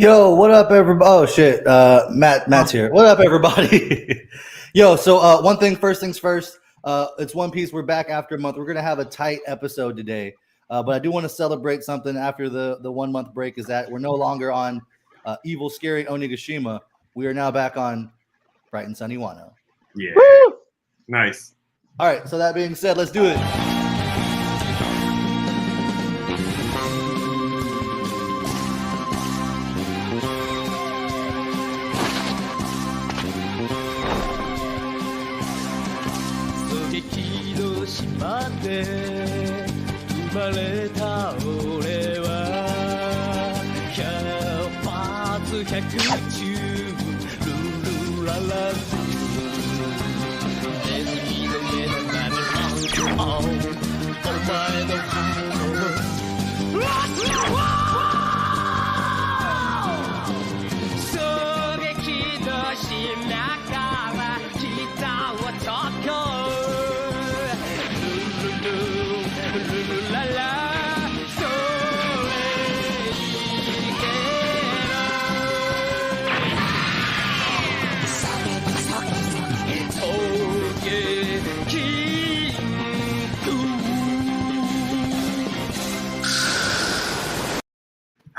Yo, what up, everybody? Oh shit, Matt's here. What up, everybody? Yo, so one thing, first things first. It's One Piece. We're back after a month. We're gonna have a tight episode today, but I do want to celebrate something after the 1 month break. Is that we're no longer on Evil, Scary Onigashima. We are now back on Bright and Sunny Wano. Yeah, Woo! Nice. All right. So that being said, let's do it.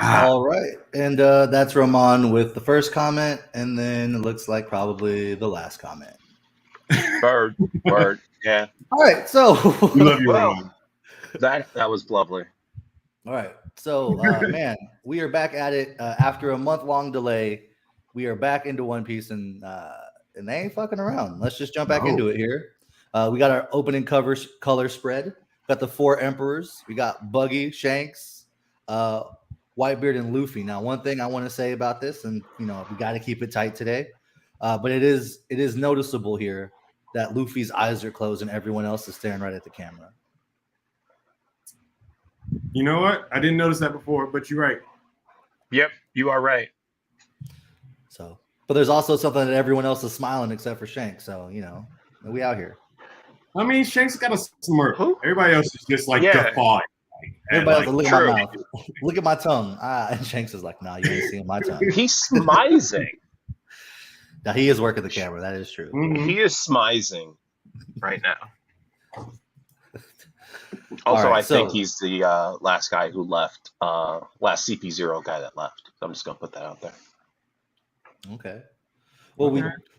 All right, and that's Roman with the first comment, and then it looks like probably the last comment. Bird, yeah. All right, so we love you, Roman. That was lovely. All right, so man, we are back at it after a month-long delay. We are back into One Piece, and they ain't fucking around. Let's just jump back into it here. We got our opening color spread. Got the four emperors. We got Buggy, Shanks, Whitebeard, and Luffy. Now, one thing I want to say about this, and we got to keep it tight today, but it is noticeable here that Luffy's eyes are closed and everyone else is staring right at the camera. You know what? I didn't notice that before, but you're right. Yep, you are right. So, but there's also something that everyone else is smiling except for Shanks. So, we out here. I mean, Shanks got a smirk. Everybody else is just like guffawing. Everybody else, look at my mouth. Look at my tongue. And Shanks is like, nah, you ain't seeing my tongue. He's smizing. Now, he is working the camera. That is true. Mm-hmm. He is smizing right now. Also, right, I think he's the last guy who left. Last CP0 guy that left. I'm just going to put that out there. Okay. Well,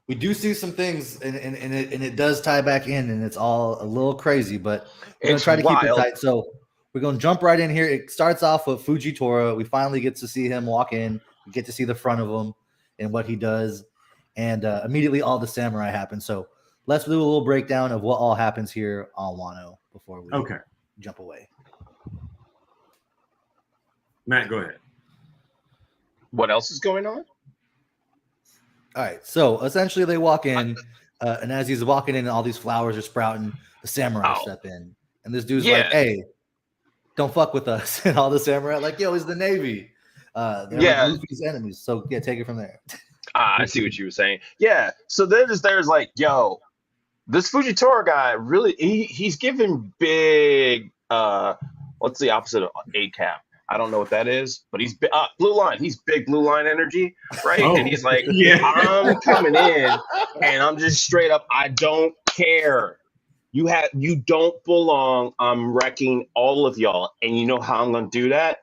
we do see some things, and it does tie back in, and it's all a little crazy, but we're going to try to keep it tight. So we're going to jump right in here. It starts off with Fujitora. We finally get to see him walk in. We get to see the front of him and what he does. And immediately all the samurai happen. So let's do a little breakdown of what all happens here on Wano before we jump away. Matt, go ahead. What else is going on? All right. So essentially they walk in, and as he's walking in and all these flowers are sprouting, the samurai step in. And this dude's like, hey, don't fuck with us. And all the samurai are like, yo, it's the Navy. They're like Luffy's enemies. So take it from there. I see what you were saying. Yeah. So there's like, yo, this Fujitora guy really he's giving big what's the opposite of ACAP? I don't know what that is, but he's blue line. He's big blue line energy, right? And he's like, I'm coming in and I'm just straight up, I don't care. You don't belong. I'm wrecking all of y'all. And you know how I'm gonna do that?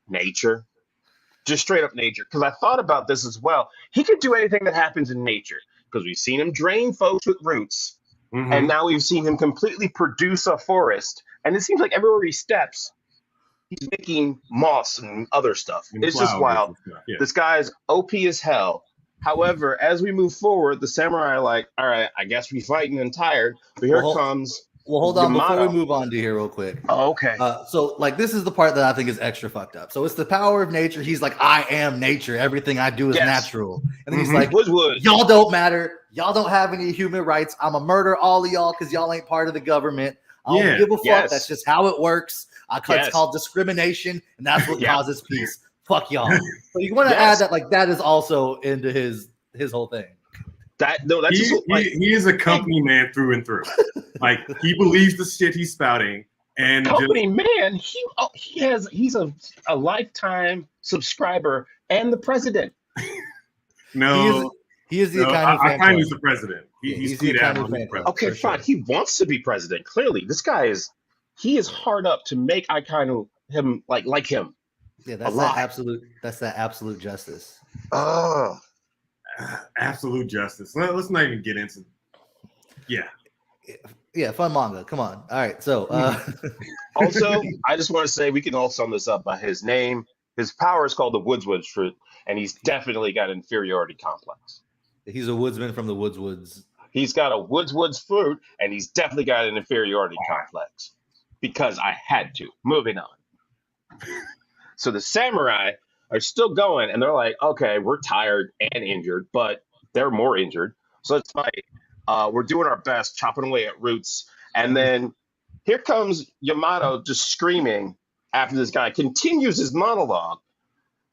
Nature. Just straight up nature. Because I thought about this as well. He could do anything that happens in nature. Because we've seen him drain folks with roots. Mm-hmm. And now we've seen him completely produce a forest. And it seems like everywhere he steps, he's making moss and other stuff. And it's just wild. Yeah. This guy's OP as hell. However, as we move forward, the samurai are like, all right, I guess we're fighting and tired. But here comes... Well, hold on before we move on to here real quick. Oh, okay. So this is the part that I think is extra fucked up. So it's the power of nature. He's like, I am nature. Everything I do is natural. And then he's like, y'all don't matter. Y'all don't have any human rights. I'm going to murder all of y'all because y'all ain't part of the government. I don't give a fuck. That's just how it works. It's called discrimination, and that's what causes peace. Fuck y'all. So you want to add that that is also into his whole thing. He is a company man through and through. Like, he believes the shit he's spouting, And company man, he's a lifetime subscriber and the president. no, he is the Akainu fan. Akainu's the president. He's the tweeted out. Akainu fan club. Okay, fine. Sure. He wants to be president. Clearly, this guy he is hard up to make Akainu him like him. Yeah, that's that absolute justice. Oh, absolute justice. Let's not even get into. Yeah, fun manga. Come on. All right. So, also, I just want to say we can all sum this up by his name. His power is called the Woods fruit, and he's definitely got an inferiority complex. He's a woodsman from the woods. He's got a woods fruit, and he's definitely got an inferiority complex because I had to. Moving on. So the samurai are still going, and they're like, okay, we're tired and injured, but they're more injured. So let's fight. We're doing our best, chopping away at roots. And then here comes Yamato just screaming after this guy continues his monologue.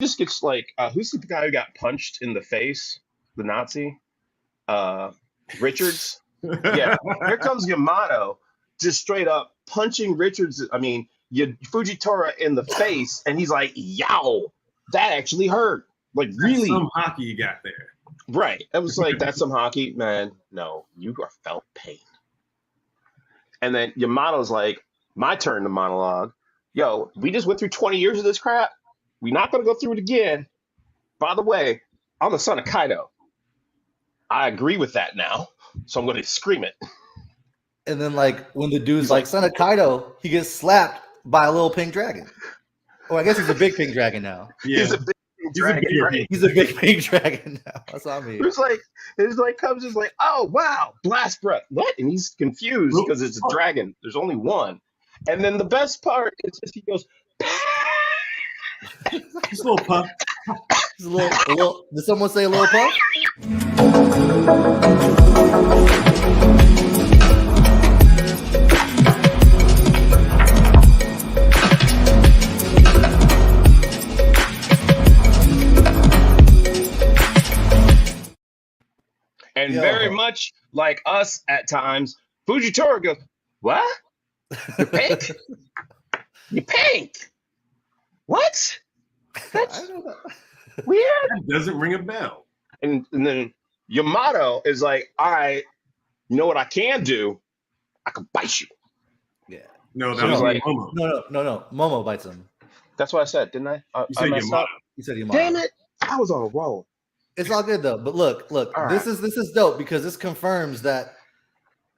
Just gets like, who's the guy who got punched in the face? The Nazi? Richards? Yeah. Here comes Yamato just straight up punching Fujitora in the face. And he's like, yow, that actually hurt. Like, really? Some hockey you got there. Right. It was like, that's some hockey. Man, no, you are felt pain. And then Yamato's like, my turn to monologue. Yo, we just went through 20 years of this crap. We're not going to go through it again. By the way, I'm the son of Kaido. I agree with that now. So I'm going to scream it. And then, like, when the dude's like, son of Kaido, he gets slapped by a little pink dragon. Oh, I guess he's a big pink dragon now. Yeah. He's a big dragon, right? He's a big pink dragon now. That's what I mean. It's like comes just like, oh wow, blast breath. What? And he's confused because it's a dragon. There's only one. And then the best part is just he goes, just a little puff. Just a little. Did someone say a little puff? And very much like us at times, Fujitora goes, what? You're pink? You're pink? What? That's weird. That doesn't ring a bell. And then Yamato is like, all right, you know what I can do? I can bite you. Yeah. No, that was like Momo. No. Momo bites him. That's what I said, didn't I? You said Yamato. You said Yamato. Damn it. I was on a roll. It's all good though. But look, this is dope because this confirms that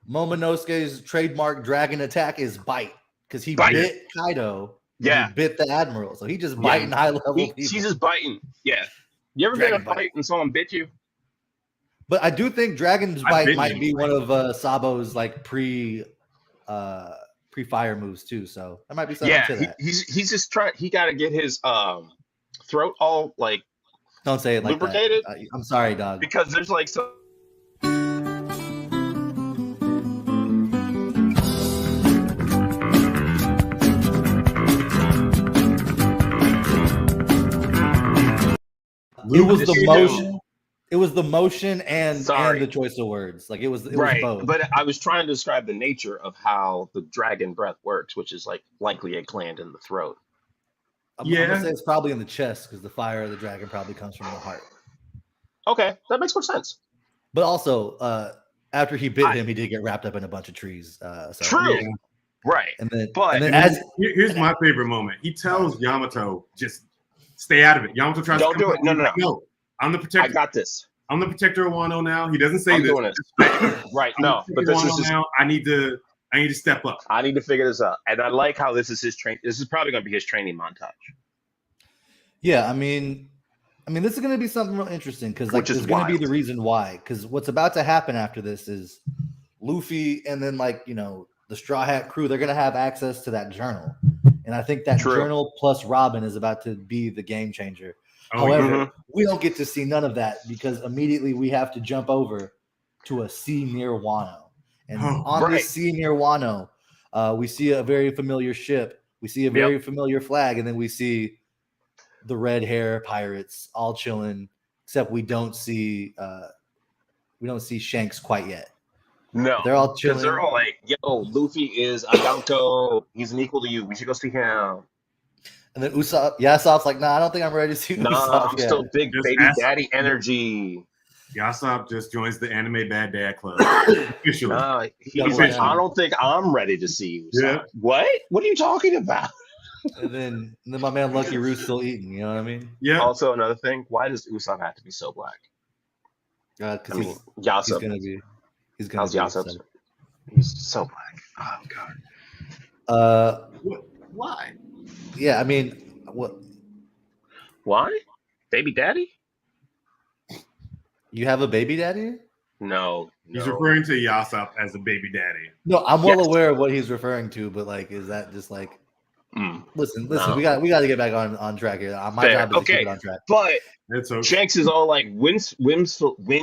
Momonosuke's trademark dragon attack is bite because he bit Kaido. Yeah, he bit the admiral, so he just biting high level. He's just biting. Yeah, you ever been in a fight and someone bit you? But I do think Dragon's Bite might be one of Sabo's like pre-fire moves too. So that might be something to that. He's just trying. He got to get his throat all like. Don't say it like lubricated. That. I'm sorry, dog. Because there's like some. It was the motion. It was the motion and the choice of words. Like it was both. But I was trying to describe the nature of how the dragon breath works, which is like likely a gland in the throat. I'm gonna say it's probably in the chest because the fire of the dragon probably comes from the heart. Okay, that makes more sense. But also, after he bit him, he did get wrapped up in a bunch of trees. True. Yeah. Right. And then, here's my favorite moment. He tells Yamato, just stay out of it. Yamato tries to do it. No. I'm the protector. I got this. I'm the protector of Wano now. He doesn't say I'm this. Doing it. Right. No. But this is now. I need to step up. I need to figure this out. And I like how this is his train. This is probably going to be his training montage. Yeah, I mean, this is going to be something real interesting because like there's going to be the reason why. Because what's about to happen after this is Luffy and then the Straw Hat crew. They're going to have access to that journal, and I think that journal plus Robin is about to be the game changer. However, we don't get to see none of that because immediately we have to jump over to a sea near Wano, and on this sea near Wano, we see a very familiar ship. We see a very familiar flag, and then we see the red hair pirates all chilling, except we don't see Shanks quite yet. No, they're all chilling. They're all like yo, Luffy is a Yonko. He's an equal to you. We should go see him. And then Yasop's like, nah, I don't think I'm ready to see Nah, Usopp I'm yet. still big Just baby ask- daddy energy. Yasop just joins the anime bad dad club officially. Nah, Yeah, he's like, yeah. I don't think I'm ready to see you. Yeah. What? What are you talking about? And then my man Lucky Roo's still eating. You know what I mean? Yeah, Also, another thing, why does Usopp have to be so black? Because I mean, he's Yasop. gonna be. He's gonna How's be. Yasop? So. He's so black. Oh god. why? Yeah. I mean, what? Why? Baby daddy? You have a baby daddy? No. He's no. referring to Yasop as a baby daddy. No, I'm well Yes. aware of what he's referring to, but like, is that just like? Mm. Listen, No. we got to get back on track here. My Fair. job is to Okay. keep it on track. But It's okay. Shanks is all like whimsically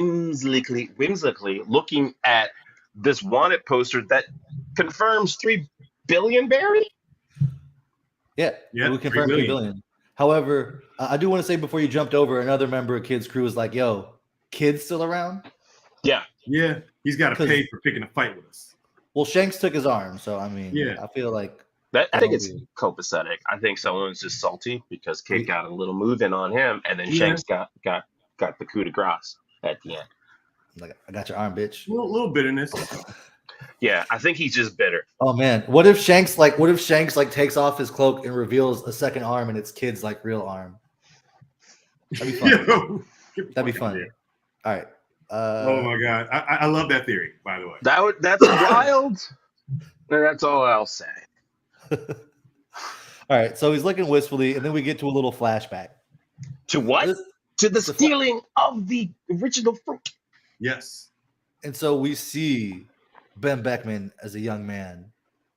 looking at this wanted poster that confirms 3 billion Barry. Yeah, Yeah, we 3 confirmed 3 billion. billion. However, I do want to say before you jumped over, another member of Kids Crew was like, "Yo, Kid's still around?" Yeah. Yeah, he's got to 'Cause- pay for picking a fight with us. Well, Shanks took his arm, so I mean, Yeah. I feel like I think it's Oh, yeah. copacetic. I think someone's just salty because Kid got a little move in on him, and then Yeah. Shanks got the coup de grace at the end. I got your arm, bitch. A little bitterness. Yeah, I think he's just bitter. Oh man, what if Shanks takes off his cloak and reveals a second arm and it's Kid's like real arm? That'd be fun. Yo, get the That'd be fuck fun. out of here. All right. Oh my god, I love that theory. By the way, That's wild. And that's all I'll say. All right. So he's looking wistfully, and then we get to a little flashback. To what? This- To the stealing of the original fruit. yes, And so we see Ben Beckman as a young man.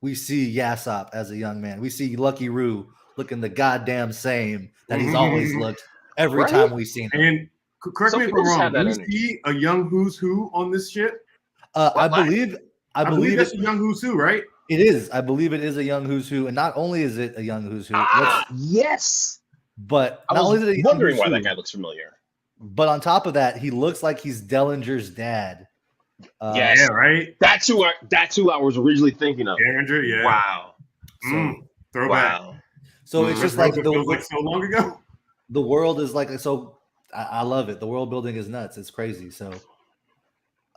We see Yasop as a young man. We see Lucky Roo looking the goddamn same that he's always looked every Right? time we've seen him. and correct Some me if people I'm just wrong. have that Do you energy. see a young who's who on this shit? I Why? believe that's a young who's who, right? it is. I believe it is a young who's who, and not only is it a young who's who, Yes. but I not only was is it a young wondering who's why who, that guy looks familiar. but on top of that, he looks like he's Dellinger's dad. Yes. Yeah, right. That's who I was originally thinking of. Andrew, yeah. Wow. Throwback. Wow. So it's Mhm. just like It feels like so long ago. the world is like so. I love it. The world building is nuts. It's crazy. So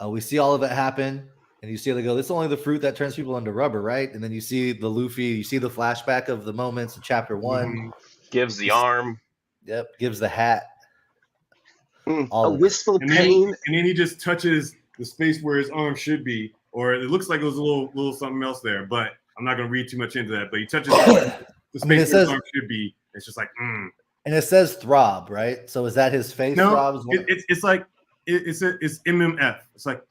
we see all of it happen, and you see they go. This is only the fruit that turns people into rubber, right? And then you see the Luffy. You see the flashback of the moments in chapter 1. Mhm. Gives the arm Yep, gives the hat. All a of it. wistful And then, pain. and then he just touches the space where his arm should be, or it looks like it was a little something else there. But I'm not gonna read too much into that. But he touches the space mean, it where says- his arm should be. It's just like, And it says throb, right? So is that his face no, throbs? it's like it's MMF. It's like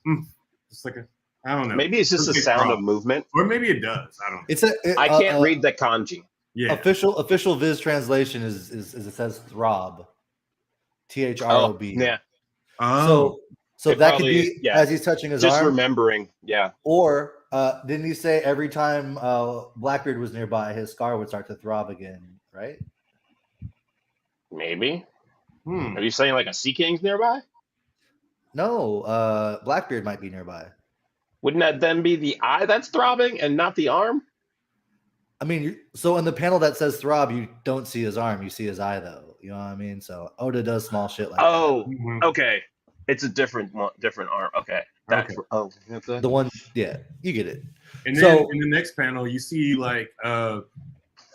it's like I don't know. Maybe it's just a It's sound wrong. of movement. Or maybe it does. I don't know. It's a. I can't read the kanji. Yeah. Official Viz translation is it says throb, THROB. Yeah. So It that probably- could be yeah. as he's touching his Just arm, remembering. Yeah. or didn't he say every time Blackbeard was nearby, his scar would start to throb again, right? Maybe. Hmm. Are you saying like a Sea King's nearby? No, Blackbeard might be nearby. Wouldn't that then be the eye that's throbbing and not the arm? I mean, so in the panel that says throb, you don't see his arm, you see his eye, though. You know what I mean? So Oda does small shit like Oh, Mhm. okay. It's a different arm. Okay. That's Okay. oh. that. The one, yeah, you get it. And So- then in the next panel, you see like I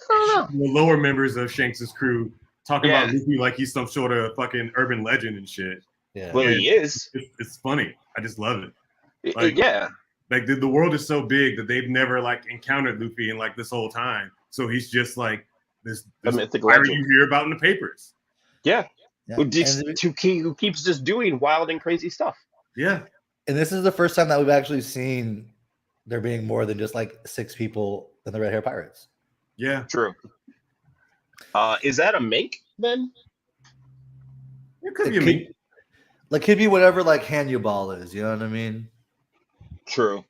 don't know. the lower members of Shanks's crew talking Yeah. about Luffy like he's some sort of fucking urban legend and shit. Yeah. Well, he is. It's funny. I just love it. Like- Yeah. Like the world is so big that they've never like encountered Luffy in like this whole time. So he's just like this A mythic pirate legend. you hear about in the papers. Yeah. Yeah. Who And- who keeps just doing wild and crazy stuff. Yeah. And this is the first time that we've actually seen there being more than just like 6 people in the Red Hair Pirates. Yeah. True. Is that a make then? It could It be a could, me. like could be whatever like Hannibal is, you know what I mean? True.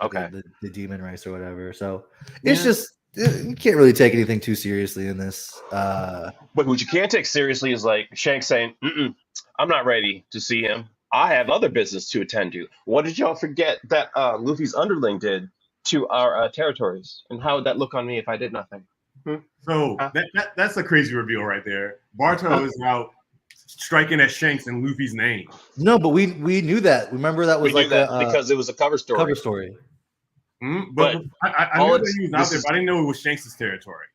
Like Okay. the demon race or whatever. So it's Yeah. just you can't really take anything too seriously in this. But what you can't take seriously is like Shanks saying, I'm not ready to see him. I have other business to attend to. What did y'all forget that Luffy's underling did to our territories? And how would that look on me if I did nothing? So Huh? that's a crazy reveal right there. Barto is out striking at Shanks in Luffy's name. No, but we knew that. Remember that was We like knew that a because it was a cover story. cover story. But I all knew it's- that he was out this there, is- but I didn't know it was Shanks' territory.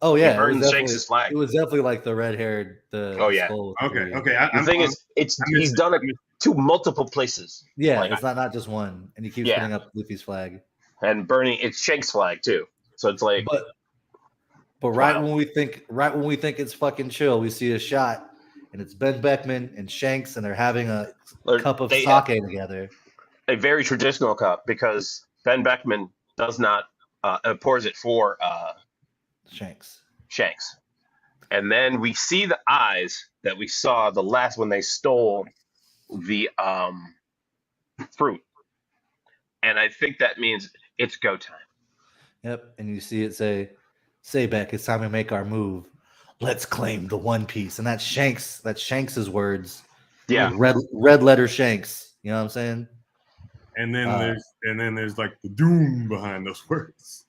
Oh He yeah, it burned was Shanks' definitely, flag. it was definitely like the red-haired, Oh, yeah. skull with Okay, three. okay. The thing is, he's done it to multiple places. Yeah, Like- it's not just one, and he keeps Yeah. putting up Luffy's flag. And burning it's Shanks' flag too. So it's like But right Wow. when we think it's fucking chill, we see a shot, and it's Ben Beckman and Shanks, and they're having a cup of they sake have together. a very traditional cup because Ben Beckman does not pours it for Shanks. Shanks. And then we see the eyes that we saw the last when they stole the fruit. And I think that means it's go time. Yep, and you see it say Beck, it's time to make our move. Let's claim the One Piece, and that's Shanks. That's Shanks's words. Yeah. Like red letter Shanks. You know what I'm saying? And then there's like the doom behind those words.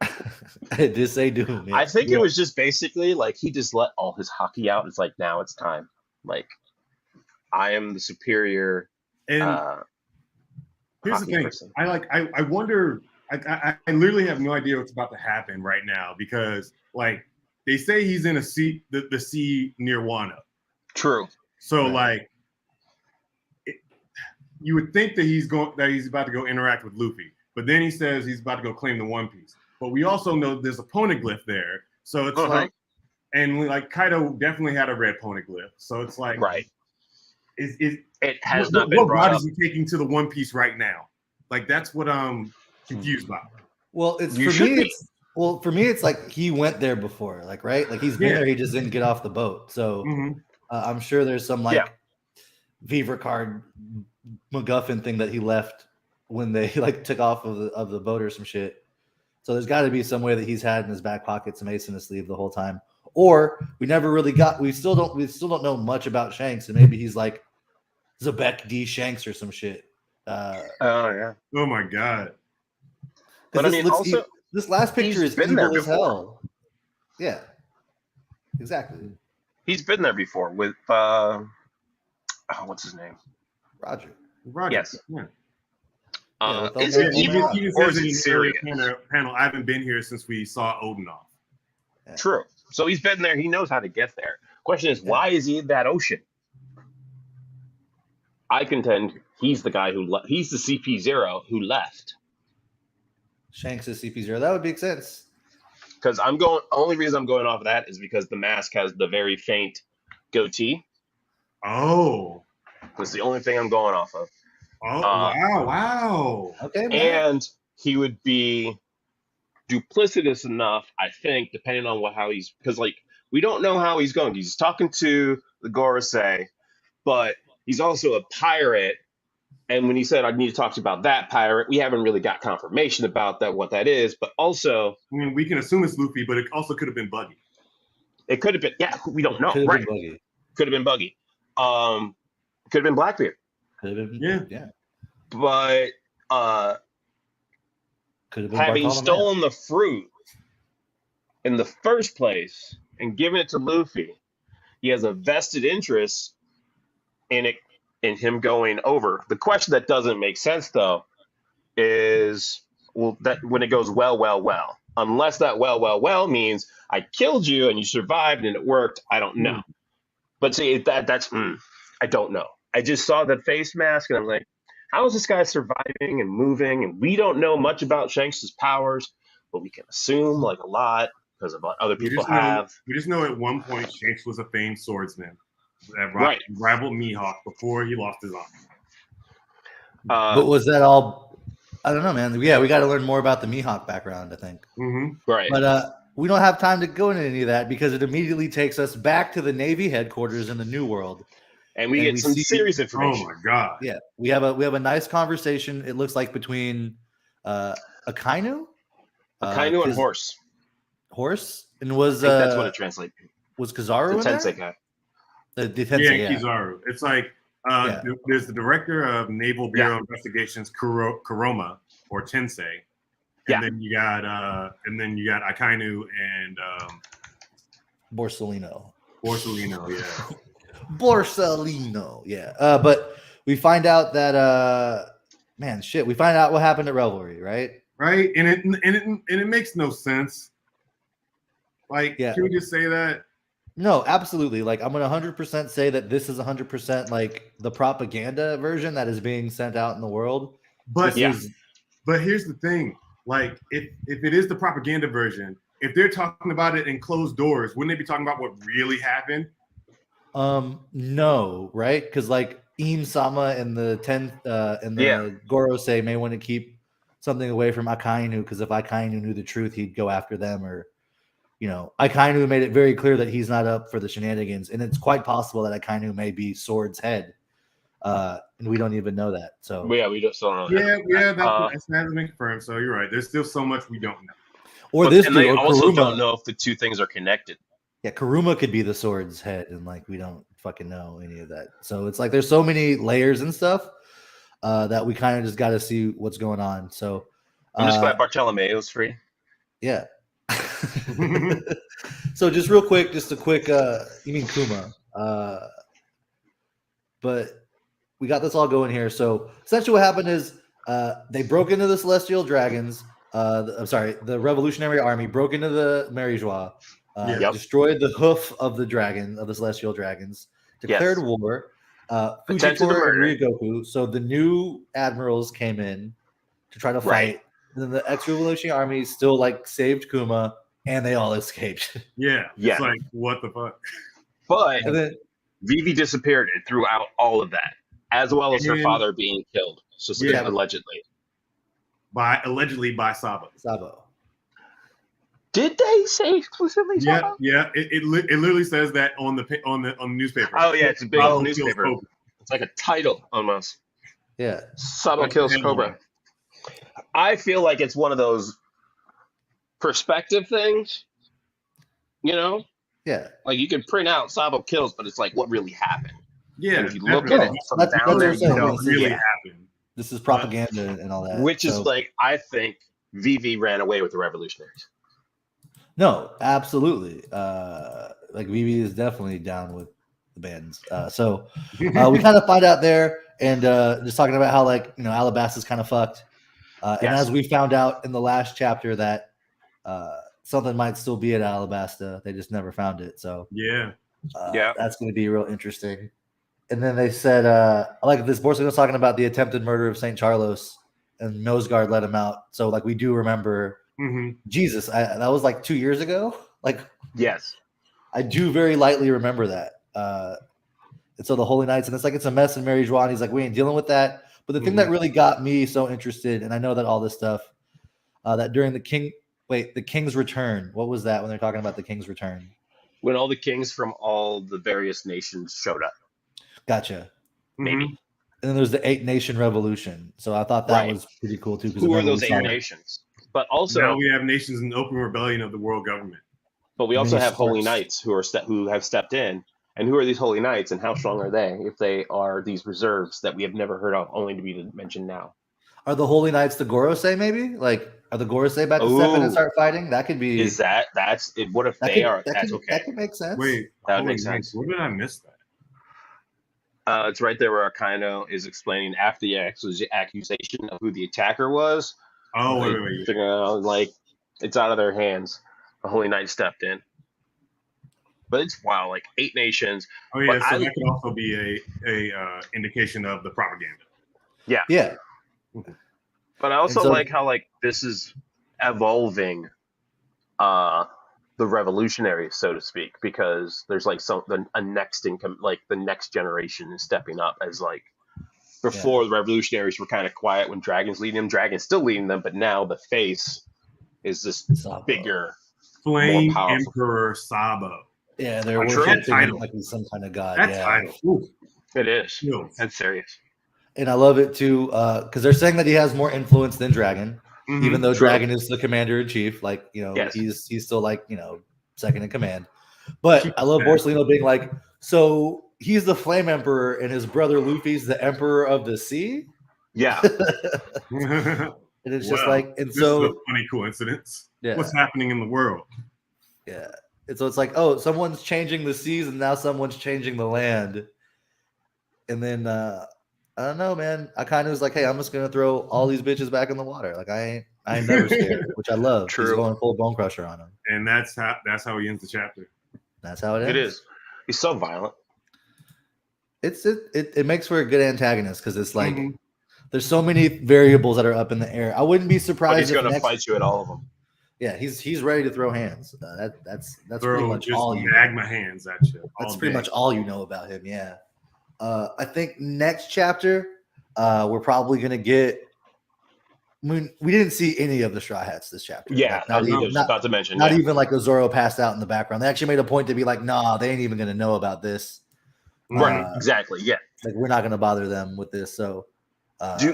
It did say Doom. Yeah. I think it was just basically like he just let all his hockey out. It's like now it's time. Like I am the superior And here's the hockey thing. person. I wonder. I literally have no idea what's about to happen right now because like they say he's in the sea near Wano. True. So Right. like you would think that he's about to go interact with Luffy, but then he says he's about to go claim the One Piece. But we also know there's a poneglyph there, so it's like, and like Kaido definitely had a red poneglyph, so it's like, Right. It has not been what brought route up. is he taking to the One Piece right now? Like that's what I'm confused by. Well, it's You for should me. be. For me, it's like he went there before, like right, like he's been Yeah. there. He just didn't get off the boat. So Mhm. I'm sure there's some like Yeah. Beaver card MacGuffin thing that he left when they like took off of the boat or some shit. So there's got to be some way that he's had in his back pocket some ace in his sleeve the whole time. Or we never really got. We still don't know much about Shanks, and maybe he's like Zebek D Shanks or some shit. Oh yeah. Oh my god. But I mean, also, this last picture he's is been there evil as before. hell. Yeah, exactly. he's been there before with what's his name? Roger. Roger. Yes. Yeah. Yeah, with Is all it the- evil He or says is in it the earlier serious? panel, I haven't been here since we saw Odinoff. True. So he's been there. He knows how to get there. Question is, why is he in that ocean? I contend he's the guy he's the CP0 who left. Shanks is CP0. That would make sense. Because only reason I'm going off of that is because the mask has the very faint goatee. Oh. That's the only thing I'm going off of. Oh, wow. Okay, man. And he would be duplicitous enough, I think, depending on how he's, because like we don't know how he's going. He's talking to the Gorosei, but he's also a pirate. And when he said, I need to talk to you about that pirate, we haven't really got confirmation about that, what that is. But also, I mean, we can assume it's Luffy, but it also could have been Buggy. it could have been, yeah, we don't know. Could have Right. been Buggy. Could have been Buggy. Could have been Blackbeard. Could have been. Yeah. But Could have been having Bartholomew. stolen the fruit in the first place and given it to Luffy, he has a vested interest in it, in him going over. The question that doesn't make sense though is, well, that when it goes well, unless that well means I killed you and you survived and it worked, I don't know. But see, that's I don't know. I just saw that face mask and I'm like, how is this guy surviving and moving? And we don't know much about Shanks' powers, but we can assume like a lot because of what other people have. We just know at one point Shanks was a famed swordsman that Right. rivaled Mihawk before he lost his arm. But was that all? I don't know, man. Yeah, we got to learn more about the Mihawk background, I think. Mm-hmm. Right. But we don't have time to go into any of that because it immediately takes us back to the Navy headquarters in the New World. And we and get we some see- serious Oh information. my god. Yeah, we have a nice conversation. It looks like between Akainu, Kainu and Horse. Horse, and I was think that's what it translates. was Kizaru The in there? Tensei guy. The Yeah, Tensei, yeah. Kizaru. It's like Yeah. There's the director of Naval Bureau Investigations, Kuroma or Tensei, and then you got Akainu and Borsalino. Yeah. Borsalino, yeah. But we find out that we find out what happened at Revelry, right? Right, and it makes no sense. Like, can we just say that? No, absolutely. Like, I'm gonna 100% say that this is 100% like the propaganda version that is being sent out in the world. But but here's the thing: like, if it is the propaganda version, if they're talking about it in closed doors, wouldn't they be talking about what really happened? No, right? Because like Im Sama and the 10th and the Gorosei may want to keep something away from Akainu, because if Akainu knew the truth, he'd go after them, or Akainu made it very clear that he's not up for the shenanigans, and it's quite possible that Akainu may be Sword's head, and we don't even know that. So we just don't know. That hasn't been confirmed. So you're right. There's still so much we don't know. They also don't know if the two things are connected. Yeah, Kuruma could be the Sword's head, and like we don't fucking know any of that. So it's like there's so many layers and stuff that we kind of just got to see what's going on. So I'm just glad Bartolomeo's free. Yeah. So just real quick, just a quick. You mean Kuma? But we got this all going here. So essentially, what happened is they broke into the Celestial Dragons. The Revolutionary Army broke into the Marijois. Destroyed the hoof of the dragon, of the Celestial Dragons, declared war. Fujitora and Ryogoku. So the new admirals came in to try to fight. And then the ex-revolutionary army still like saved Kuma, and they all escaped. It's like, what the fuck? But Vivi disappeared throughout all of that, as well as her father being killed. So allegedly by Sabo. Did they say exclusively? Yeah. It literally says that on the newspaper. Oh yeah, it's a big old newspaper. It's like a title almost. Yeah. Sabo kills Cobra. I feel like it's one of those perspective things, Yeah. Like you can print out Sabo kills, but it's like what really happened. Yeah. And if you look at it from down there, you know really happened. This is propaganda and all that. Which is like, I think Vivi ran away with the revolutionaries. No, absolutely. Like Vivi is definitely down with the bands. So we kind of find out there, and just talking about how Alabasta's kind of fucked. And as we found out in the last chapter that something might still be at Alabasta, they just never found it. So that's going to be real interesting. And then they said, I like this. Borsalino's talking about the attempted murder of St. Charlos, and Nosegard let him out. So like we do remember. Jesus, that was like 2 years ago. Like, yes, I do very lightly remember that. And so the Holy Knights, and it's like it's a mess in Marijois, and he's like, we ain't dealing with that. But the thing that really got me so interested, and I know that all this stuff, that during the King's Return, what was that when they're talking about the King's Return? When all the kings from all the various nations showed up. Gotcha. Maybe. And then there's the 8-Nation Revolution. So I thought that was pretty cool too. Who are those 8 nations? But also, now we have nations in open rebellion of the world government. But we also have Holy Knights who have stepped in. And who are these Holy Knights, and how strong are they if they are these reserves that we have never heard of, only to be mentioned now? Are the Holy Knights the Gorosei, maybe? Like, are the Gorosei about to step in and start fighting? That could be. That's it? What if they are? That's okay. That could make sense. Wait, that would make sense. Where did I miss that? It's right there where Akainu is explaining after the accusation of who the attacker was. Oh, wait. Figuring out, like, it's out of their hands. The Holy Knight stepped in. But it's wow, like 8 nations. Oh yeah, so that could also be a indication of the propaganda. Yeah. But I also like how like this is evolving the revolutionaries, so to speak, because there's like a next income, like the next generation is stepping up as like before the revolutionaries were kind of quiet when Dragon's leading them. Dragon's still leading them, but now the face is this bigger, Flame more powerful Emperor Sabo. Yeah, they're worshiping like he's some kind of god. That title. It is. That's serious. And I love it too, because they're saying that he has more influence than Dragon, even though Dragon is the commander in chief. Like, he's still like, second in command. But I love Borsalino being like, so he's the Flame Emperor, and his brother Luffy's the Emperor of the Sea. Yeah. And it's just Well, like, and this is a so funny coincidence. yeah, What's happening in the world? yeah. And so it's like, oh, someone's changing the seas, and now someone's changing the land. And then I don't know, man. I kind of was like, hey, I'm just gonna throw all these bitches back in the water. Like I ain't never scared, which I love. True. He's going full Bone Crusher on him. And that's how he ends the chapter. That's how it ends. It is. He's so violent. It makes for a good antagonist because it's like Mhm. there's so many variables that are up in the air. I wouldn't be But surprised he's if gonna next, fight you at all of them. yeah, he's ready to throw hands. That's pretty Throw much just all you. magma hands at you. That's all pretty day. much all you know about him. Yeah. I think next chapter, we're probably gonna get. I mean, we didn't see any of the Straw Hats this chapter. Yeah, Like, I was just about to mention. not Yeah. even like a Zoro passed out in the background. They actually made a point to be like, nah, they ain't even gonna know about this. Right. Uh, Exactly. Yeah. Like we're not gonna bother them with this. So,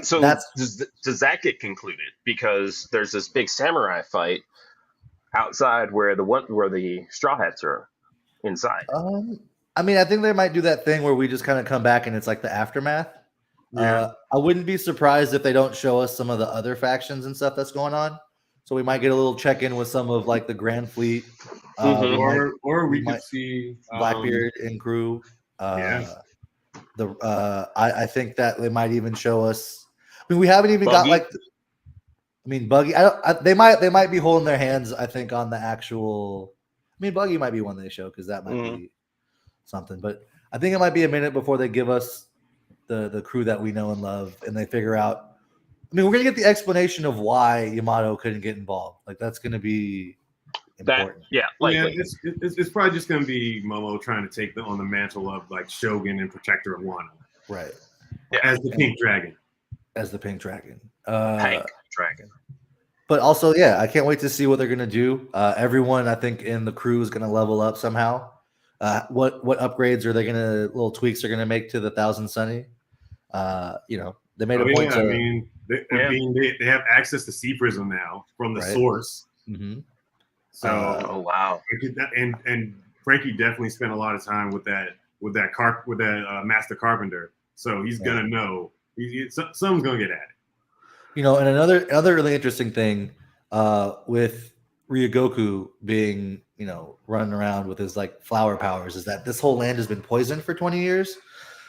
So that's does that get concluded? Because there's this big samurai fight outside where the Straw Hats are inside. I mean, I think they might do that thing where we just kind of come back and it's like the aftermath. Yeah. I wouldn't be surprised if they don't show us some of the other factions and stuff that's going on. So we might get a little check in with some of like the Grand Fleet, Mhm. or we we could might- see Blackbeard and crew. Yeah. I think that they might even show us. I mean, we haven't even got Buggy? like. I mean, Buggy. They might be holding their hands. I think on the actual. I mean, Buggy might be one they show because that might be something. But I think it might be a minute before they give us the crew that we know and love, and they figure out. I mean, we're gonna get the explanation of why Yamato couldn't get involved. Like that's gonna be That important. yeah, Yeah, likely. it's probably just gonna be Momo trying to take on the mantle of like Shogun and Protector of Wano Right. as the Pink Dragon. As the Pink Dragon. Hank Dragon. But also, yeah, I can't wait to see what they're gonna do. Everyone, I think, in the crew is gonna level up somehow. What upgrades are they gonna? Little tweaks are gonna make to the Thousand Sunny? They made a point I to. mean, they have access to Sea Prism now from the Right. source. Mhm. So Oh wow. and Frankie definitely spent a lot of time with that Master Carpenter. So he's Yeah. gonna know. Someone's gonna get at it. And another really interesting thing with Ryogoku being, running around with his like flower powers is that this whole land has been poisoned for 20 years.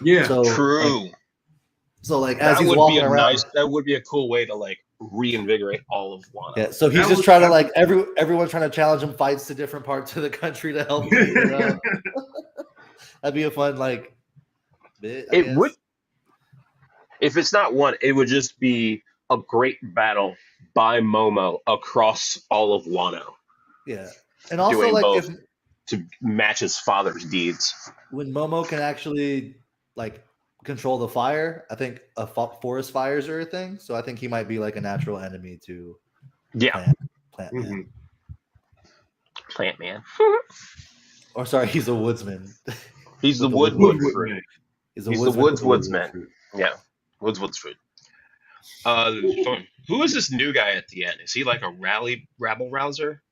Yeah. So True. as That he's would be walking a around, that would be a cool way to like reinvigorate all of Wano. yeah. So he's That just was- trying to like everyone's trying to challenge him fights to different parts of the country to help him. That'd be a fun bit. I It guess. would, if it's not one, it would just be a great battle by Momo across all of Wano Yeah, and also doing like both. if to match his father's deeds. when Momo can actually like control the fire, I think forest fires are a thing. So I think he might be like a natural enemy to Yeah, plant Mhm. man. plant man. Or sorry, he's a woodsman. He's the With the wood Wood fruit. Man. He's the woodsman. Yeah, woods fruit. Who is this new guy at the end? Is he like a rabble rouser?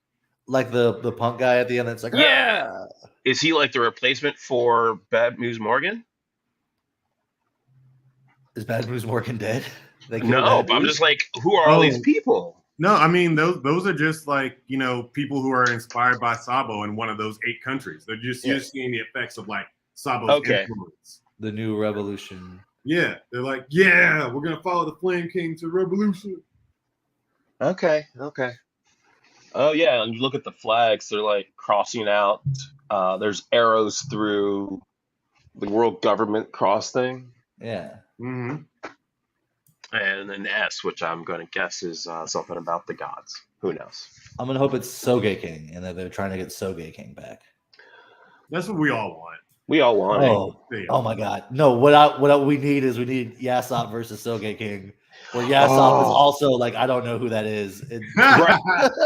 Like the punk guy at the end. That's like Yeah. "Ah!" Is he like the replacement for Bad News Morgan? Is Bad News Morgan dead? They killed No, Bad but I'm News? just like, who are all these Oh. people? No, I mean those are just like people who are inspired by Sabo in one of those 8 countries. They're just you're seeing the effects of like Sabo's Okay. influence. The new revolution. Yeah, they're like, yeah, we're gonna follow the Flame King to revolution. Okay. Oh yeah, and you look at the flags; they're like crossing out. There's arrows through the world government cross thing, Yeah. Mm-hmm. and an S, which I'm going to guess is something about the gods. Who knows? I'm gonna hope it's Soge King and that they're trying to get Soge King back. That's what we all want. We all want it. Yeah. Oh my God! No, what we need is Yasop versus Soge King, where Yasop is Oh. also like I don't know who that is. Right.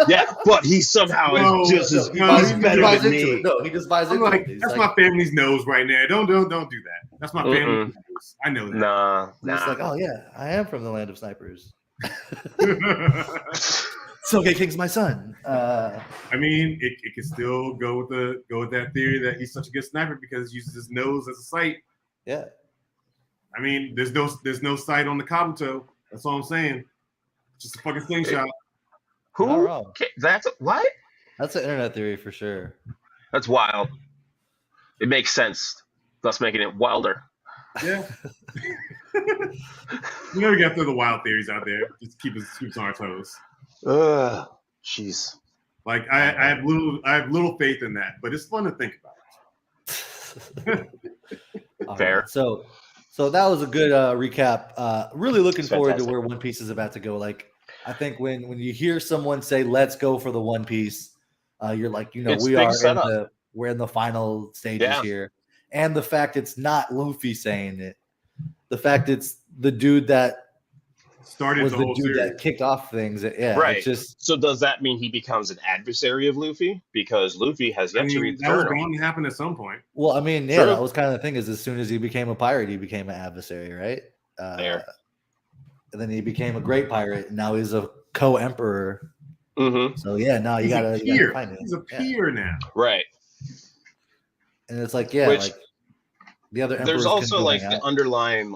Yeah, but he somehow No, is just as no, he's he better buys than into me. it. No, he just buys I'm into like, it. He's that's like, my family's nose right there. Don't do that. That's my family's nose. I know that. Nah. he's like, oh yeah, I am from the land of snipers. Soge King's my son. I mean, it can still go with that theory that he's such a good sniper because he uses his nose as a sight. Yeah. I mean, there's no sight on the Kabuto. That's all I'm saying. Just a fucking slingshot. Not Who? wrong. That's what? That's an internet theory for sure. That's wild. It makes sense, thus making it wilder. Yeah. We got to throw the wild theories out there. Just keep us on our toes. Jeez. Like I have little faith in that, but it's fun to think about. All Fair. right. So that was a good recap. Really looking It's forward to fantastic. where One Piece is about to go. Like, I think when you hear someone say "Let's go for the One Piece," you're like, It's we big are setup. we're in the final stages Yeah. here, and the fact it's not Luffy saying it, the fact it's the dude that Started was the the whole dude series. that kicked off things. Yeah, Right. It's just So does that mean he becomes an adversary of Luffy? Because Luffy has I yet to mean, read the that was journal. bound to happen at some point. well, I mean, yeah, True. that was kind of the thing. Is as soon as he became a pirate, he became an adversary, right? Fair. And then he became a great pirate, and now he's a co-emperor. Mm-hmm. So yeah, no, you He's gotta, a you gotta peer. find it. He's a Yeah. peer now. Right. And it's like, yeah, Which- like the other emperors There's can also go like hang the out. underlying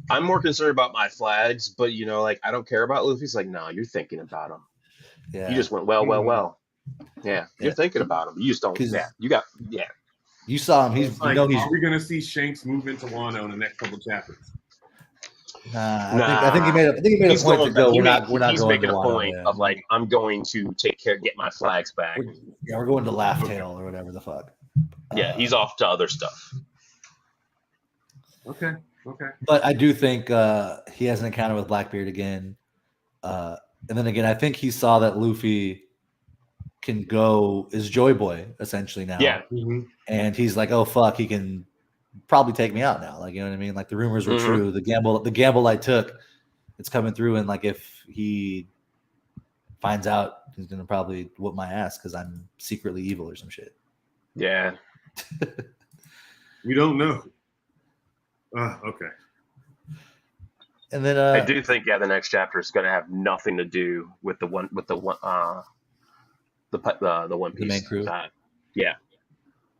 I'm more concerned about my flags, but I don't care about Luffy's like, no, you're thinking about him. Yeah, You just went well. Yeah, you're Yeah. thinking about him. You just don't. 'Cause- Yeah, you saw him. He's It's like, you know he's are we gonna see Shanks move into Wano in the next couple chapters? I think he made a He's point to going. go. He's We're not going making to a Wano, point yeah. of like, I'm going to get my flags back. We're going to Laugh Tale or whatever the fuck. Yeah, he's off to other stuff. Okay. But I do think he has an encounter with Blackbeard again. And then again, I think he saw that Luffy is Joy Boy essentially now. Yeah. Mm-hmm. And he's like, oh fuck, he can probably take me out now. Like, you know what I mean? Like the rumors were Mhm. true. The gamble I took, it's coming through. And like if he finds out, he's gonna probably whoop my ass because I'm secretly evil or some shit. Yeah. We don't know. Okay. And then I do think the next chapter is going to have nothing to do with the One Piece. main crew? Yeah.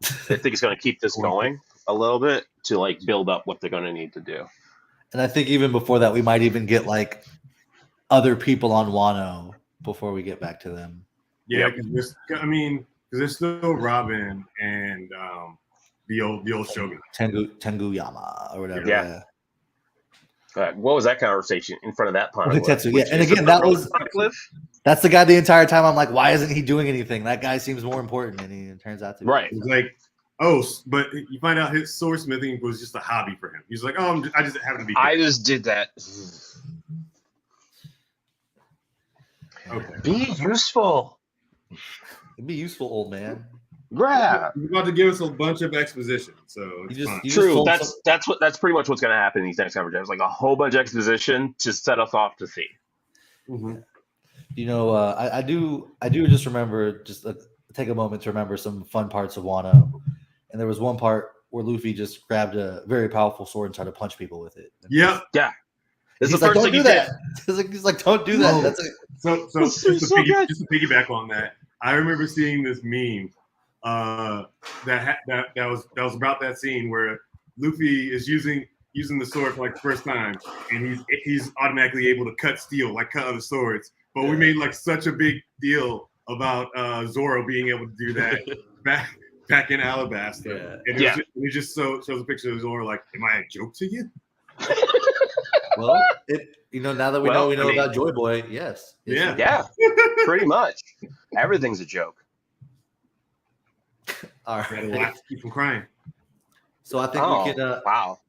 I think it's going to keep this going a little bit to like build up what they're going to need to do. And I think even before that, we might even get like other people on Wano before we get back to them. Yeah, Yep. because there's still Robin and the old Shogun. Tengu Yama or whatever. Yeah. What was that conversation in front of that poneglyph? Tetsu, yeah. Which And is again, the that was- poneglyph? That's the guy the entire time. I'm like, why isn't he doing anything? That guy seems more important, and he turns out to be. Right. It's like, but you find out his swordsmithing was just a hobby for him. He's like, I just happen to be. I just did that. Okay. Be useful. It'd be useful, old man. Yeah. He's about to give us a bunch of exposition, so it's fine. You just True. sold That's pretty much what's going to happen in these next conversations. Like a whole bunch of exposition to set us off to see. Mhm. You know, I do just remember, take a moment to remember some fun parts of Wano. And there was one part where Luffy just grabbed a very powerful sword and started to punch people with it. And Yep. This is he's the like, first don't thing do he that. He's like, don't do that. No. That's So This is so good. just to piggyback on that, I remember seeing this meme that was about that scene where Luffy is using the sword for like the first time, and he's automatically able to cut steel, like cut other swords. But we made like such a big deal about Zoro being able to do that back in Alabasta. Yeah. And it just shows a picture of Zoro like, am I a joke to you? well, now that we know about Joy Boy, yes. Yeah. Yeah. Pretty much. Everything's a joke. All Gotta right. laugh to keep from crying. So I think we can Wow.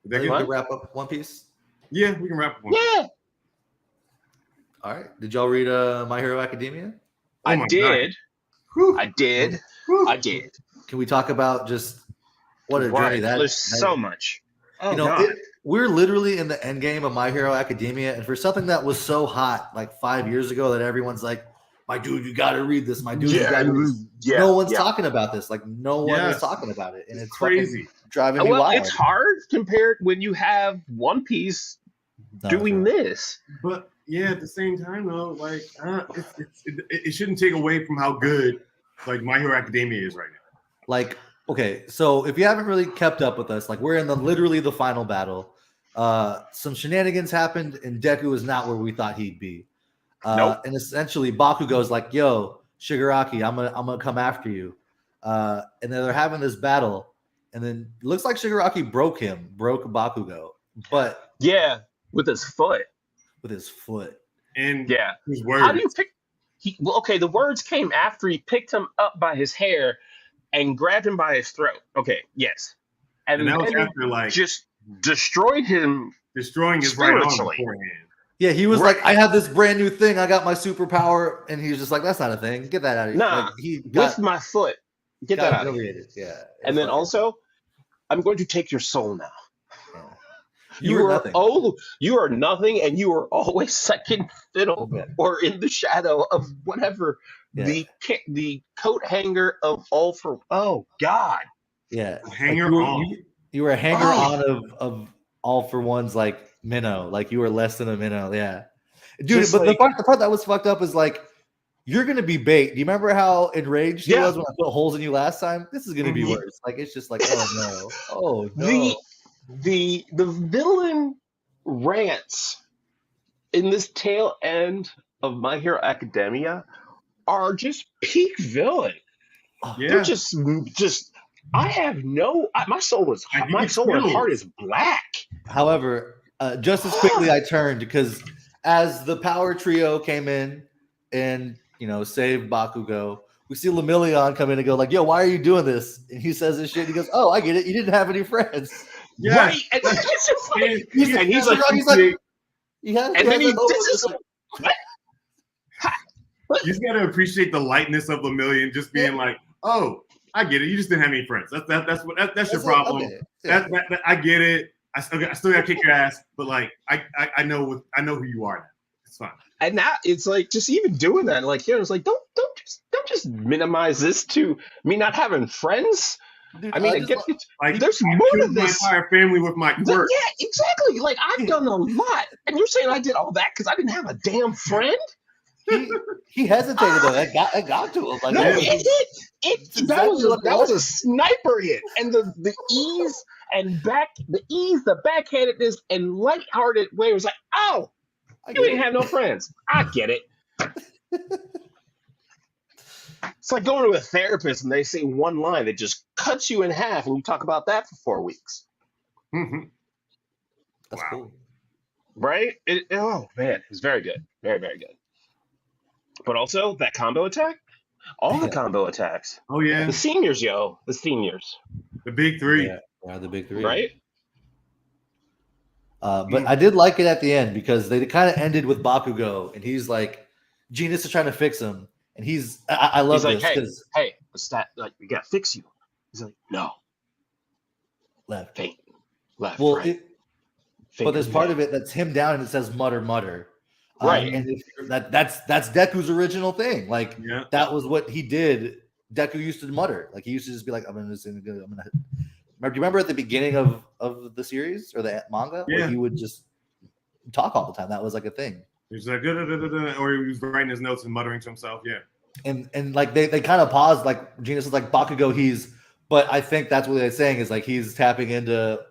Is that we good? can wrap up One Piece. Yeah, we can wrap up one. Yeah. All right. Did y'all read My Hero Academia? Oh I my did. Whew. I did. Whew. I did. Can we talk about just what a journey Right. that There's that- so much. Oh, you know, God. we're literally in the end game of My Hero Academia, and for something that was so hot like 5 years ago that everyone's like, "My dude, you got to read this. My dude, you got to read this." Yeah. No one's yeah. talking about this. Like no one Yes. is talking about it, and it's crazy. fucking driving me Well, wild. it's hard compared when you have One Piece do we miss? But yeah, at the same time though, like it shouldn't take away from how good like My Hero Academia is right now. Like, okay, so if you haven't really kept up with us, like we're in literally the final battle. Some shenanigans happened, and Deku is not where we thought he'd be. Nope. And essentially, Bakugo's like, "Yo, Shigaraki, I'm gonna come after you." And then they're having this battle, and then it looks like Shigaraki broke Bakugo, but Yeah, with his foot. with his foot. And Yeah. his words. How do you pick? Well, okay, the words came after he picked him up by his hair and grabbed him by his throat. Okay, yes, and that was then after like just destroyed him. destroying his right arm spiritually. beforehand. Yeah, he was Right. like, "I have this brand new thing. I got my superpower," and he was just like, "That's not a thing. Get that out of here." Nah, Like, he with got, my foot. Get that got out of here. humiliated. Yeah, And then also, I'm going to take your soul now. yeah. You were are nothing. you are nothing, and you are always second fiddle Yeah. or in the shadow of whatever Yeah. the coat hanger of all for. Oh God, Yeah, Hanger you were, on. You were a hanger Oh. on of all for one's like minnow. Like you were less than a minnow. Yeah, dude. Just but like- the part that was fucked up is like you're gonna be bait. Do you remember how enraged he Yeah. was when I put holes in you last time? This is gonna be Mhm. worse. Like it's just like, oh no, oh no. the villain rants in this tail end of My Hero Academia are just peak villain. Yeah. They're just. I have no. My soul is I think my it's soul and chills. heart is black. However, just as quickly I turned because as the power trio came in and saved Bakugo, we see Lemillion come in and go like, "Yo, why are you doing this?" And he says this shit. He goes, "Oh, I get it. You didn't have any friends." Yeah. Right, and it's just like, And He's and he's like, Yeah, and then he this this is you just gotta appreciate the lightness of Lemillion just being like, oh, I get it. You just didn't have any friends. That's your problem. Okay. Yeah. That I get it. I still gotta kick your ass, but like I know who you are now. It's fine. and now it's like just even doing that, like here, it's like don't just minimize this to me not having friends. Dude, I mean, I just get love- it. Like There's I more to killed my this. entire family with my quirk. Yeah, exactly. Like I've done a lot, and you're saying I did all that because I didn't have a damn friend? he hesitated though. It got to him. Like, No, yeah, it did. It's exactly what it That was was. a sniper hit, and the ease and the backhandedness and lighthearted way was like, oh, I you get ain't it. have no friends. I get it. It's like going to a therapist and they say one line that just cuts you in half, and you talk about that for 4 weeks, Mhm. That's Wow. cool. right? Oh man, it's very good, very very good. But also that combo attack, all the Yeah. combo attacks, Oh yeah, the seniors, the seniors, the big three. Yeah, the big three. right? But I did like it at the end because they kind of ended with Bakugo, and he's like, Genius is trying to fix him, and I love He's like, this because hey, the stat, like we gotta fix you. He's like, no, left. faint, left, Well, right. but there's part of it that's him down, and it says mutter mutter. Right. And that's Deku's original thing. Like Yeah. that was what he did. Deku used to mutter. Like he used to just be like, I'm gonna. Do you remember at the beginning of the series or the manga Yeah. where he would just talk all the time? That was like a thing. He's like, "Da-da-da-da-da," or he was writing his notes and muttering to himself. Yeah. And like they kind of paused. Like Genius is like Bakugo. But I think that's what they're saying is like he's tapping into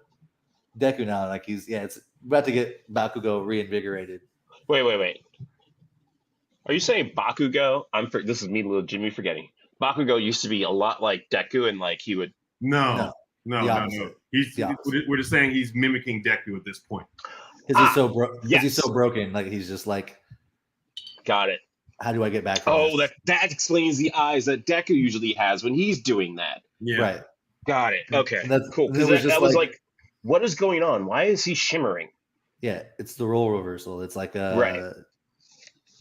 Deku now. Like it's about to get Bakugo reinvigorated. Wait. Are you saying Bakugo? This is me, little Jimmy, forgetting. Bakugo used to be a lot like Deku, and like he would. No. The opposite. He's The opposite. we're just saying he's mimicking Deku at this point. Because he's so yes. he's so broken. Like he's just like, Got it. how do I get back? From Oh, this? that explains the eyes that Deku usually has when he's doing that. Yeah. Right. Got it. Okay. And that's- Cool. it Because was that just was like- like, what is going on? Why is he shimmering? Yeah, it's the role reversal. It's like Right.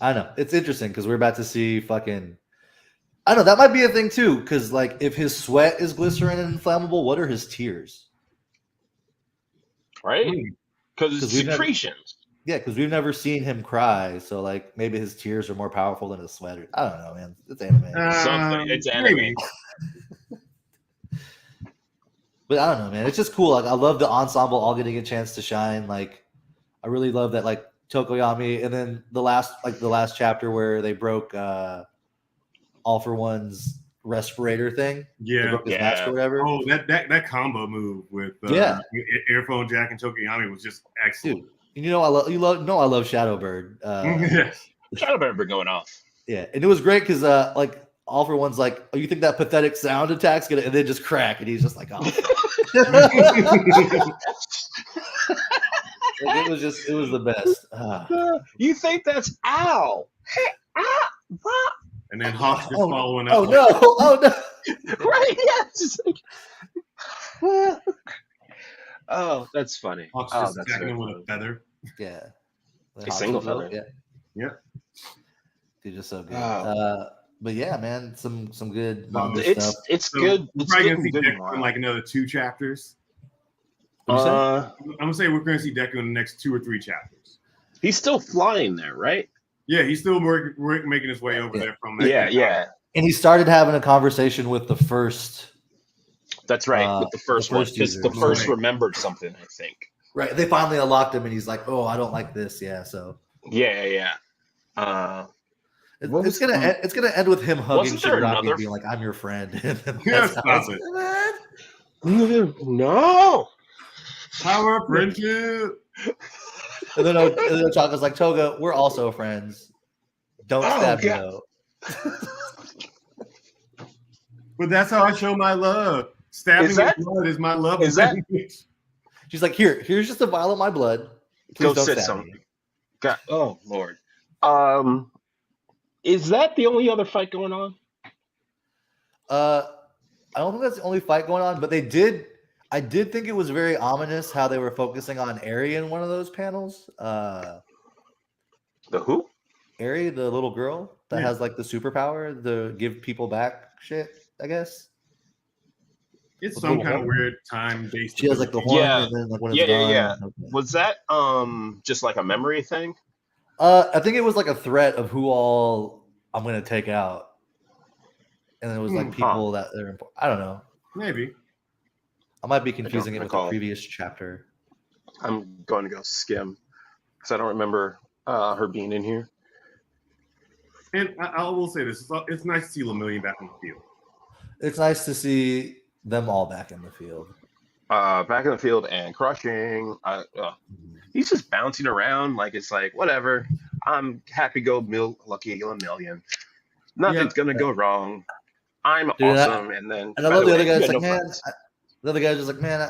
I don't know. It's interesting because we're about to see fucking. I don't know. That might be a thing too. Because like, if his sweat is glycerin and inflammable, what are his tears? Right? Mm. Because it's 'Cause we've never- secretions. Yeah, because we've never seen him cry. So like, maybe his tears are more powerful than his sweat. I don't know, man. It's anime. Something. It's anime. Maybe. But I don't know, man. It's just cool. Like I love the ensemble all getting a chance to shine. Like I really love that like Tokoyami, and then the last chapter where they broke All for One's respirator thing. They Yeah. broke his mask or whatever. Oh, that combo move with Earphone Jack and Tokoyami was just excellent. Dude, you know I love Shadowbird. Yes. Shadowbird been going off. Yeah, and it was great because like All for One's like, oh, you think that pathetic sound attack's gonna, and then just crack, and he's just like, oh. Like, it was the best. You think that's ow? Hey, what? And then Hawk's just following up. Oh no! Oh no! Right? Yeah. It's just like, oh, that's funny. Hawk's Oh, just that's attacking so him with funny. a feather. Yeah, A single feather. Yeah, Yeah. dude, just so good. Oh. But yeah, man, some good manga It's stuff. it's So good. We're It's probably good gonna see good Deku while. in like another 2 chapters. What'd you say? I'm gonna say we're gonna see Deku in the next 2 or 3 chapters. He's still flying there, right? Yeah, he's still making his way over there from that. Yeah. And he started having a conversation with the first. That's right. With the first one, first because user. the first Right. remembered something, I think. Right, they finally unlocked him, and he's like, "Oh, I don't like this." Yeah, so Yeah. What it's was gonna end with him hugging Wasn't there Shigaraki another- and being like, "I'm your friend." And Yeah, that's how stop it's it. gonna end. No. Power of friendship. And then Ochaka's like, "Toga, we're also friends. Don't Oh, stab me God. though." But that's how I show my love. Stabbing Is that- in blood is my love. is that- language. She's like, here's just a vial of my blood. Please Go don't sit stab some. me." God, oh Lord. Is that the only other fight going on? I don't think that's the only fight going on, but I did think it was very ominous how they were focusing on Eri in one of those panels. The who? Eri, the little girl that Yeah. has like the superpower, the give people back shit, I guess. It's The some little kind of horn. weird time based. She has like the horn, Yeah. and then like when it's Yeah. gone. Was that just like a memory thing? I think it was like a threat of who all I'm gonna take out, and it was like people that are important. I don't know. Maybe. I might be confusing it with the recall. previous chapter. I'm going to go skim because I don't remember her being in here. And I will say this: it's nice to see Lemillion back on the field. It's nice to see them all back in the field. Back in the field and crushing. He's just bouncing around like it's like whatever. I'm happy go lucky Lemillion. Nothing's gonna go wrong. I'm Dude, awesome. And then And I by love the way, other guy's you like, had no man. friends. The other guy's just like, man,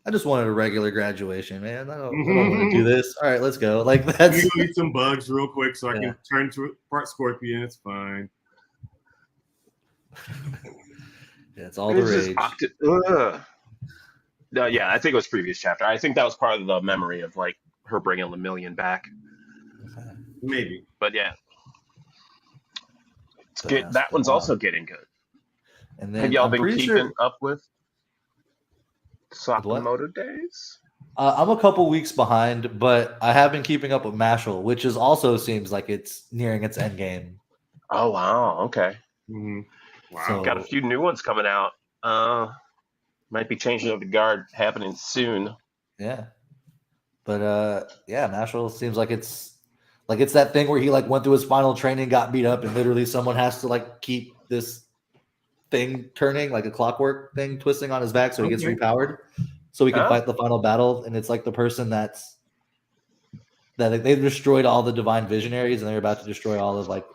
I just wanted a regular graduation, man. I don't want to do this. All right, let's go. Like Let that's me go eat some bugs real quick so I Yeah. can turn to part scorpion. It's fine. yeah, it's all the It's just rage. ugh. No, yeah, I think it was previous chapter. I think that was part of the memory of like her bringing Lemillion back. Maybe. But yeah, it's But good. yeah, That one's also getting good. And then Have y'all I'm been pretty keeping sure up with what? Sakamoto days? I'm a couple weeks behind, but I have been keeping up with Mashal, which is also seems like it's nearing its end game. Oh wow, okay. Mhm. Wow. So- Got a few new ones coming out. Might be changing of the guard happening soon. Yeah. But yeah, Mashal seems like it's that thing where he like went through his final training, got beat up, and literally someone has to like keep this thing turning, like a clockwork thing twisting on his back so he gets Okay. repowered. So he can Huh? fight the final battle. And it's like the person that like, they've destroyed all the divine visionaries and they're about to destroy all of like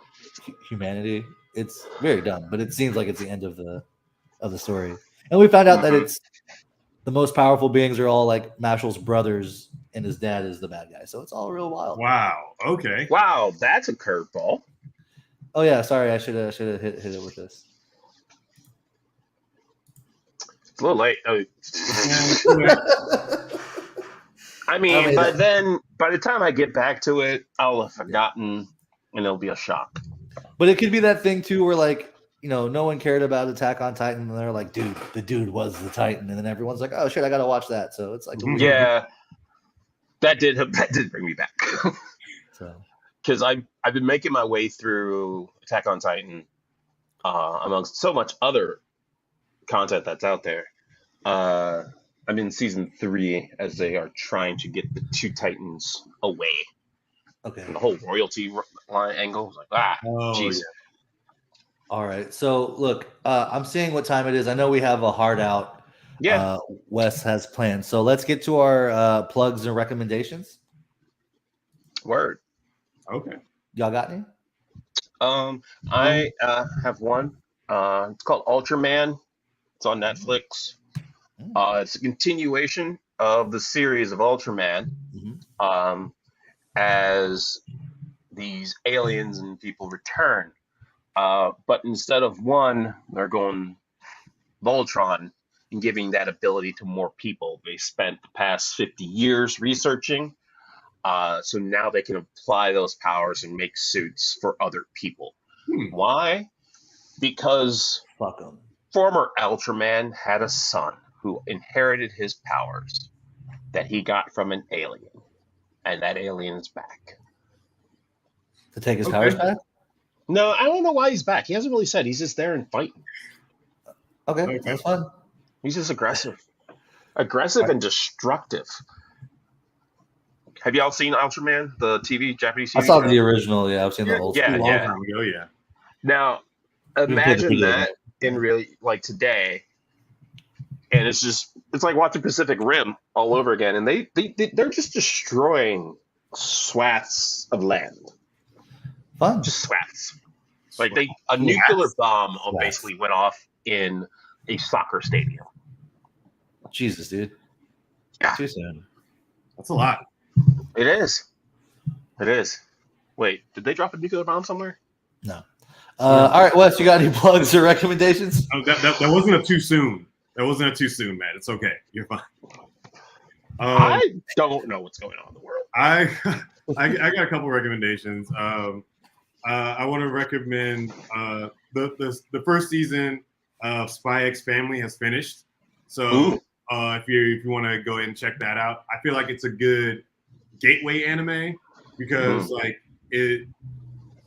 humanity. It's very dumb, but it seems like it's the end of the story. And we found out that it's the most powerful beings are all like Mashal's brothers, and his dad is the bad guy. So it's all real wild. Wow. Okay. Wow, that's a curveball. Oh yeah, sorry, I should have hit it with this. It's a little late. I mean, I mean, by the time I get back to it, I'll have forgotten, and it'll be a shock. But it could be that thing too, where like no one cared about Attack on Titan, and they're like, dude, the dude was the Titan, and then everyone's like, oh shit, I gotta watch that. So it's like, a weird- Yeah, that did bring me back So because I've been making my way through Attack on Titan, amongst so much other content that's out there. I'm in season 3 as they are trying to get the two Titans away. Okay. And the whole royalty line angle was like, jeez. All right. So look, I'm seeing what time it is. I know we have a hard out. Yeah. Wes has planned. So let's get to our plugs and recommendations. Word. Okay. Y'all got any? I have one. It's called Ultraman. It's on Netflix. It's a continuation of the series of Ultraman. As these aliens and people return. But instead of one, they're going Voltron and giving that ability to more people. They spent the past 50 years researching. So now they can apply those powers and make suits for other people. Why? Because Fuck 'em. Former Ultraman had a son who inherited his powers that he got from an alien. And that alien is back. To take his powers back? No, I don't know why he's back. He hasn't really said. He's just there and fighting. Okay, that's fun. He's just aggressive. Aggressive and destructive. Have y'all seen Ultraman, the Japanese TV I saw show? the original. Yeah, I've seen the whole. Yeah, A long time ago, yeah. Now, imagine that in really, like today, and it's like watching Pacific Rim all over again, and they're just destroying swaths of land. Fun. Just swaths. Like a nuclear bomb basically went off in a soccer stadium. Jesus, dude. Yeah. Too soon. That's a lot. It is. It is. Wait, did they drop a nuclear bomb somewhere? No. All right, Wes, you got any plugs or recommendations? Oh, that wasn't a too soon. That wasn't a too soon, Matt. It's okay. You're fine. I don't know what's going on in the world. I got a couple recommendations. I want to recommend the first season of Spy X Family has finished. So if you want to go ahead and check that out, I feel like it's a good gateway anime because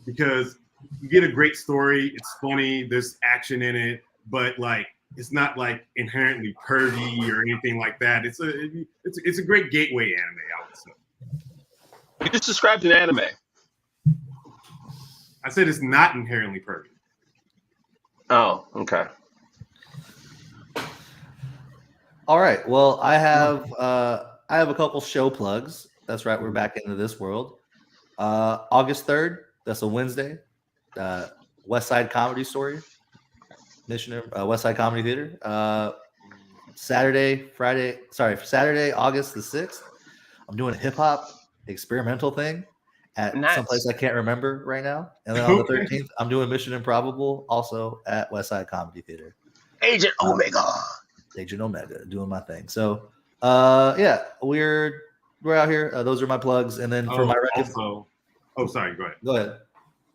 because you get a great story. It's funny. There's action in it, but like it's not like inherently pervy or anything like that. It's a great gateway anime, I would say. You just described an anime. I said it's not inherently pervy. Oh, okay. All right. Well, I have a couple show plugs. That's right. We're back into this world. August 3rd. That's a Wednesday. West Side Comedy Story. West Side Comedy Theater. Saturday, August the 6th. I'm doing a hip hop experimental thing at someplace I can't remember right now. And then on the 13th, I'm doing Mission Improbable also at West Side Comedy Theater. Agent Omega, doing my thing. So, yeah, we're out here. Those are my plugs. And then for my sorry, go ahead. Go ahead.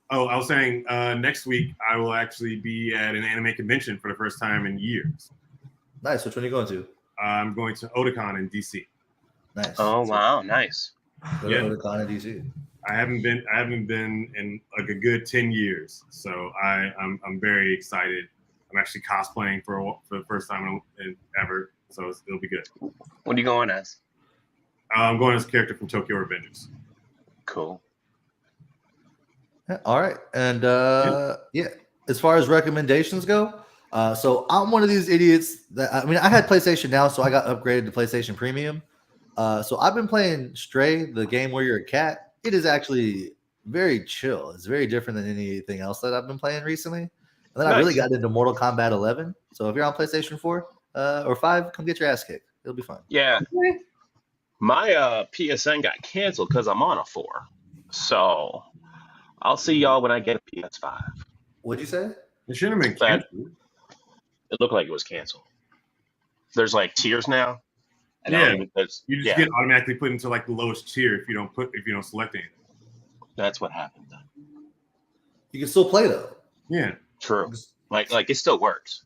Oh, I was saying next week I will actually be at an anime convention for the first time in years. Nice. Which one are you going to? I'm going to Otakon in DC. Nice. Oh wow, nice. Go to Otakon in DC. I haven't been in like a good 10 years, so I'm very excited. I'm actually cosplaying for the first time ever, so it'll be good. What are you going as? I'm going as a character from Tokyo Revengers. Cool. Yeah, all right, and yeah, as far as recommendations go, so I'm one of these idiots that I had PlayStation Now, so I got upgraded to PlayStation Premium. So I've been playing Stray, the game where you're a cat. It is actually very chill. It's very different than anything else that I've been playing recently. And then I really got into Mortal Kombat 11. So if you're on PlayStation 4 or 5, come get your ass kicked. It'll be fun. Yeah. My PSN got canceled because I'm on a 4. So I'll see y'all when I get a PS5. What'd you say? It shouldn't have been canceled. It looked like it was canceled. There's like tiers now. You just get automatically put into like the lowest tier if you don't select anything. That's what happened then. You can still play though. Yeah. True. Like it still works.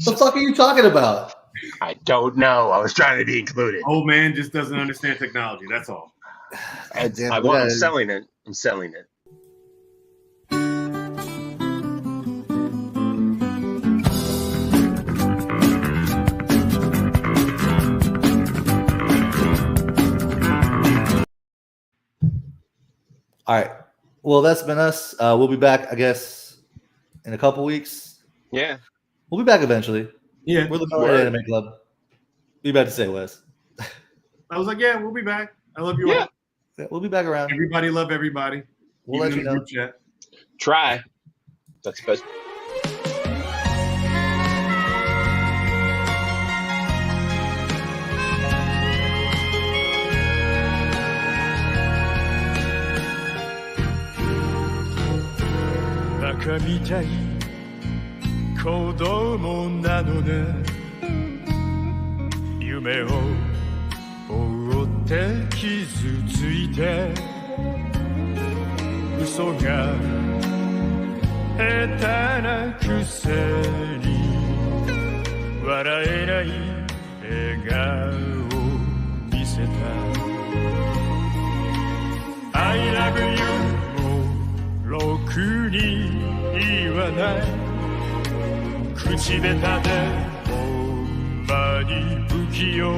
What the fuck are you talking about? I don't know. I was trying to be included. Old man just doesn't understand technology. That's all. I'm selling it. I'm selling it. All right. Well, that's been us. We'll be back, I guess, in a couple weeks. Yeah. We'll be back eventually. Yeah. We're the Mellow Anime Club. What you about to say, Wes? I was like, yeah, we'll be back. I love you Yeah. all. Yeah, we'll be back around. Everybody love everybody. We'll let Even you in the know. group chat. Try. That's the best.バカみたい子供なのね夢を追って傷ついて嘘が下手なくせに笑えない笑顔を見せた I love you もろくに言わない口下手でほんまに不器用